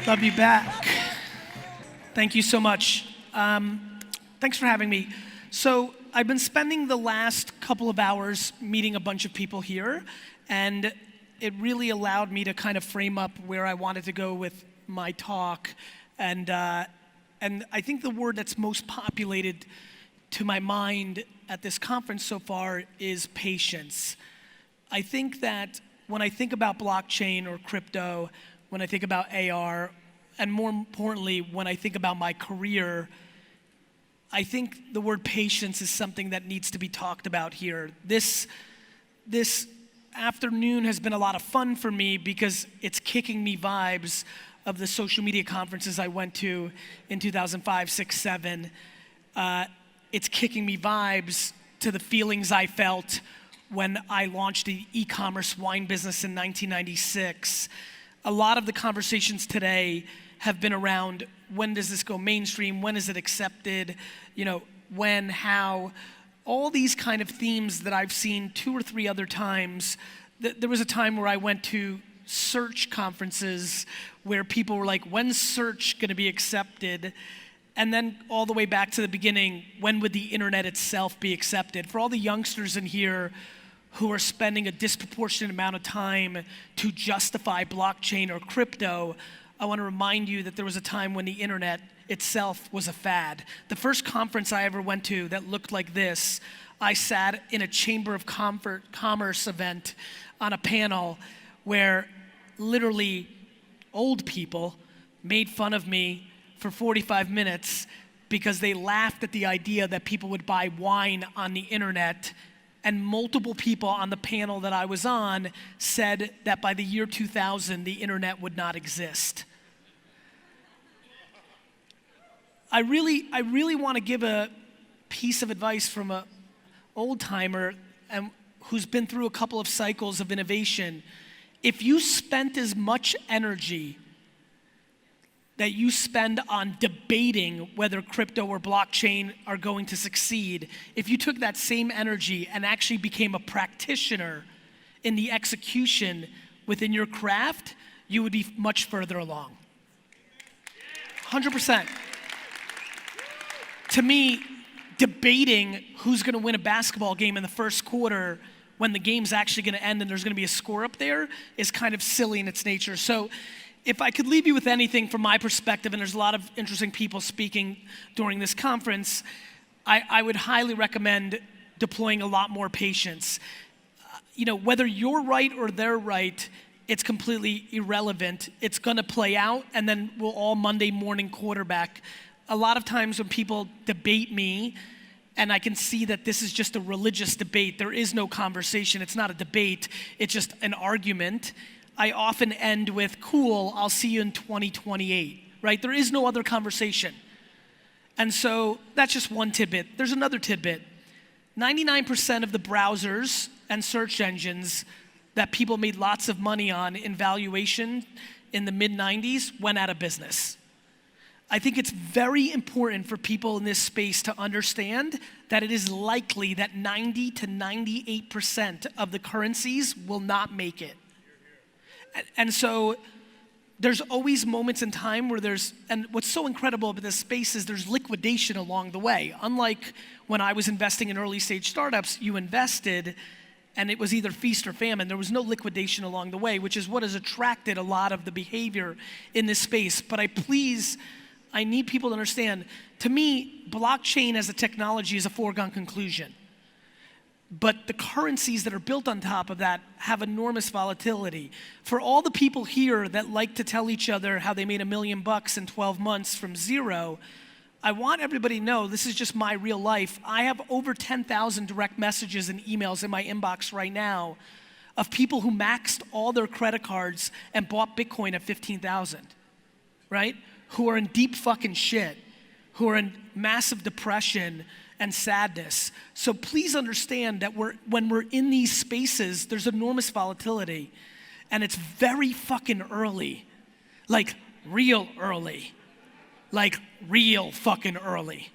Love you back. Thank you so much. Thanks for having me. So I've been spending the last couple of hours meeting a bunch of people here, and it really allowed me to kind of frame up where I wanted to go with my talk. And I think the word that's most populated to my mind at this conference so far is patience. I think that when I think about blockchain or crypto, when I think about AR, and more importantly, when I think about my career, I think the word patience is something that needs to be talked about here. This afternoon has been a lot of fun for me because it's kicking me vibes of the social media conferences I went to in 2005, 6, 7. It's kicking me vibes to the feelings I felt when I launched the e-commerce wine business in 1996. A lot of the conversations today have been around when does this go mainstream, when is it accepted, when, how, all these kind of themes that I've seen 2 or 3 other times. There was a time where I went to search conferences where people were like, when's search gonna be accepted? And then all the way back to the beginning, when would the internet itself be accepted? For all the youngsters in here who are spending a disproportionate amount of time to justify blockchain or crypto, I want to remind you that there was a time when the internet itself was a fad. The first conference I ever went to that looked like this, I sat in a Chamber of Commerce event on a panel where literally old people made fun of me for 45 minutes because they laughed at the idea that people would buy wine on the internet. And multiple people on the panel that I was on said that by the year 2000, the internet would not exist. I really want to give a piece of advice from an old timer who's been through a couple of cycles of innovation. If you spent as much energy that you spend on debating whether crypto or blockchain are going to succeed, if you took that same energy and actually became a practitioner in the execution within your craft, you would be much further along. 100%. To me, debating who's gonna win a basketball game in the first quarter when the game's actually gonna end and there's gonna be a score up there is kind of silly in its nature. So if I could leave you with anything from my perspective, and there's a lot of interesting people speaking during this conference, I would highly recommend deploying a lot more patience. Whether you're right or they're right, it's completely irrelevant. It's gonna play out, and then we'll all Monday morning quarterback. A lot of times when people debate me, and I can see that this is just a religious debate, there is no conversation, it's not a debate, it's just an argument. I often end with, cool, I'll see you in 2028, right? There is no other conversation. And so that's just one tidbit. There's another tidbit. 99% of the browsers and search engines that people made lots of money on in valuation in the mid-90s went out of business. I think it's very important for people in this space to understand that it is likely that 90 to 98% of the currencies will not make it. And so there's always moments in time where and what's so incredible about this space is there's liquidation along the way. Unlike when I was investing in early stage startups, you invested and it was either feast or famine. There was no liquidation along the way, which is what has attracted a lot of the behavior in this space. But I need people to understand, to me, blockchain as a technology is a foregone conclusion. But the currencies that are built on top of that have enormous volatility. For all the people here that like to tell each other how they made $1 million in 12 months from zero, I want everybody to know this is just my real life. I have over 10,000 direct messages and emails in my inbox right now of people who maxed all their credit cards and bought Bitcoin at 15,000, right? Who are in deep fucking shit, who are in massive depression and sadness. So please understand that when we're in these spaces, there's enormous volatility, and it's very fucking early, like real early, like real fucking early.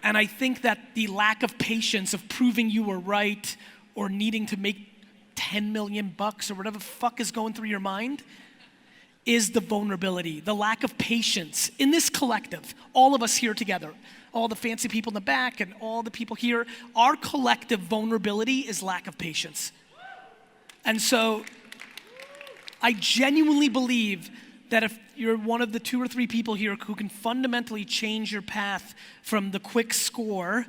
And I think that the lack of patience of proving you were right or needing to make 10 million bucks or whatever the fuck is going through your mind is the vulnerability, the lack of patience in this collective, all of us here together, all the fancy people in the back and all the people here, our collective vulnerability is lack of patience. And so I genuinely believe that if you're one of the 2 or 3 people here who can fundamentally change your path from the quick score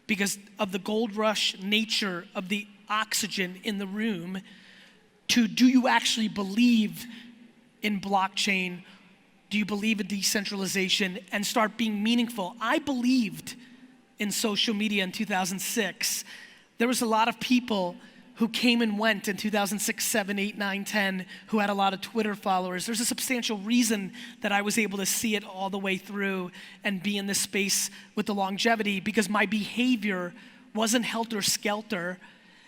because of the gold rush nature of the oxygen in the room, to do you actually believe in blockchain? Do you believe in decentralization and start being meaningful? I believed in social media in 2006. There was a lot of people who came and went in 2006, 7, 8, 9, 10, who had a lot of Twitter followers. There's a substantial reason that I was able to see it all the way through and be in this space with the longevity, because my behavior wasn't helter-skelter.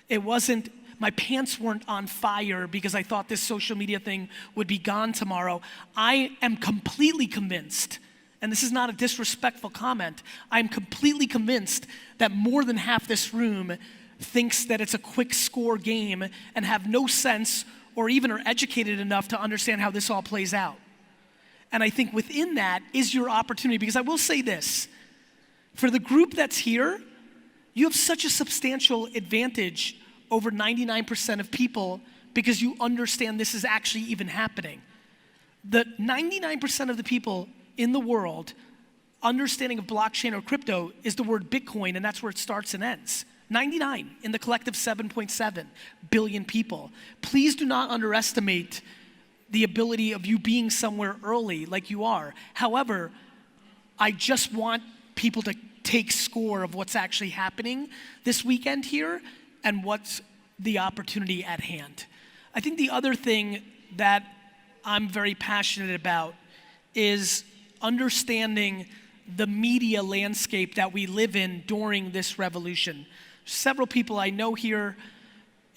It wasn't, my pants weren't on fire because I thought this social media thing would be gone tomorrow. I am completely convinced, and this is not a disrespectful comment, I'm completely convinced that more than half this room thinks that it's a quick score game and have no sense or even are educated enough to understand how this all plays out. And I think within that is your opportunity, because I will say this, for the group that's here, you have such a substantial advantage over 99% of people because you understand this is actually even happening. The 99% of the people in the world understanding of blockchain or crypto is the word Bitcoin, and that's where it starts and ends. 99 in the collective 7.7 billion people. Please do not underestimate the ability of you being somewhere early like you are. However, I just want people to take score of what's actually happening this weekend here and what's the opportunity at hand. I think the other thing that I'm very passionate about is understanding the media landscape that we live in during this revolution. Several people I know here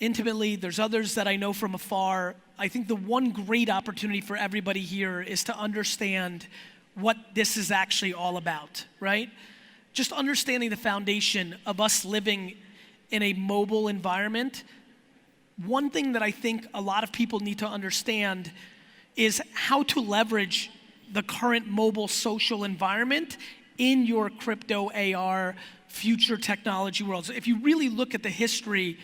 intimately, there's others that I know from afar. I think the one great opportunity for everybody here is to understand what this is actually all about, right? Just understanding the foundation of us living in a mobile environment. One thing that I think a lot of people need to understand is how to leverage the current mobile social environment in your crypto AR future technology world. So if you really look at the history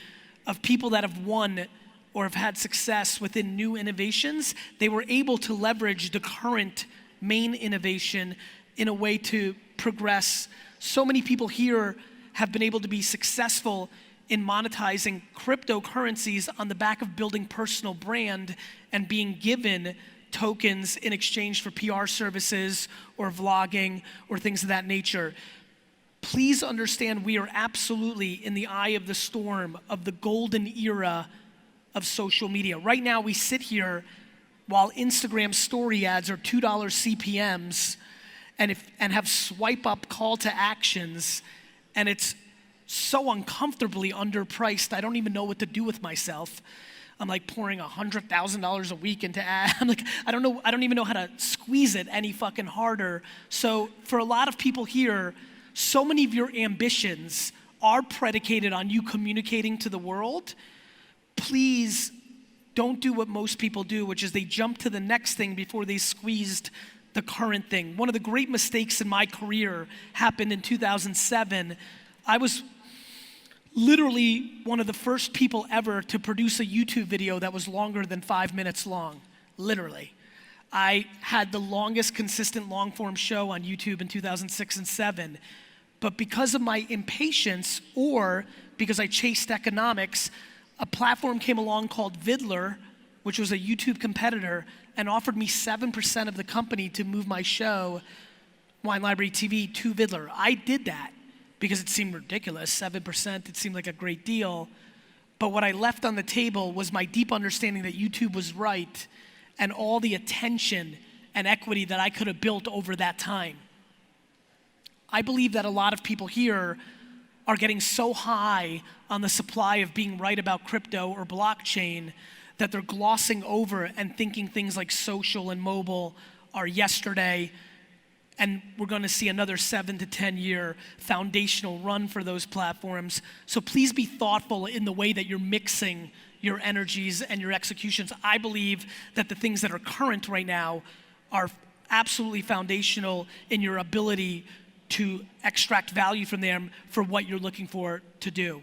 of people that have won or have had success within new innovations, they were able to leverage the current main innovation in a way to progress. So many people here have been able to be successful in monetizing cryptocurrencies on the back of building personal brand and being given tokens in exchange for PR services or vlogging or things of that nature. Please understand we are absolutely in the eye of the storm of the golden era of social media. Right now we sit here while Instagram story ads are $2 CPMs and have swipe up call to actions, and it's so uncomfortably underpriced I don't even know what to do with myself. I'm like pouring $100,000 a week into ads. I'm like, I don't even know how to squeeze it any fucking harder. So for a lot of people here, so many of your ambitions are predicated on you communicating to the world. Please don't do what most people do, which is they jump to the next thing before they squeezed the current thing. One of the great mistakes in my career happened in 2007. I was literally one of the first people ever to produce a YouTube video that was longer than 5 minutes long, literally. I had the longest consistent long form show on YouTube in 2006 and 7. But because of my impatience or because I chased economics, a platform came along called Vidler, which was a YouTube competitor, and offered me 7% of the company to move my show, Wine Library TV, to Vidler. I did that because it seemed ridiculous, 7%, it seemed like a great deal. But what I left on the table was my deep understanding that YouTube was right and all the attention and equity that I could have built over that time. I believe that a lot of people here are getting so high on the supply of being right about crypto or blockchain that they're glossing over and thinking things like social and mobile are yesterday. and we're going to see another 7 to 10 year foundational run for those platforms. So please be thoughtful in the way that you're mixing your energies and your executions. I believe that the things that are current right now are absolutely foundational in your ability to extract value from them for what you're looking for to do.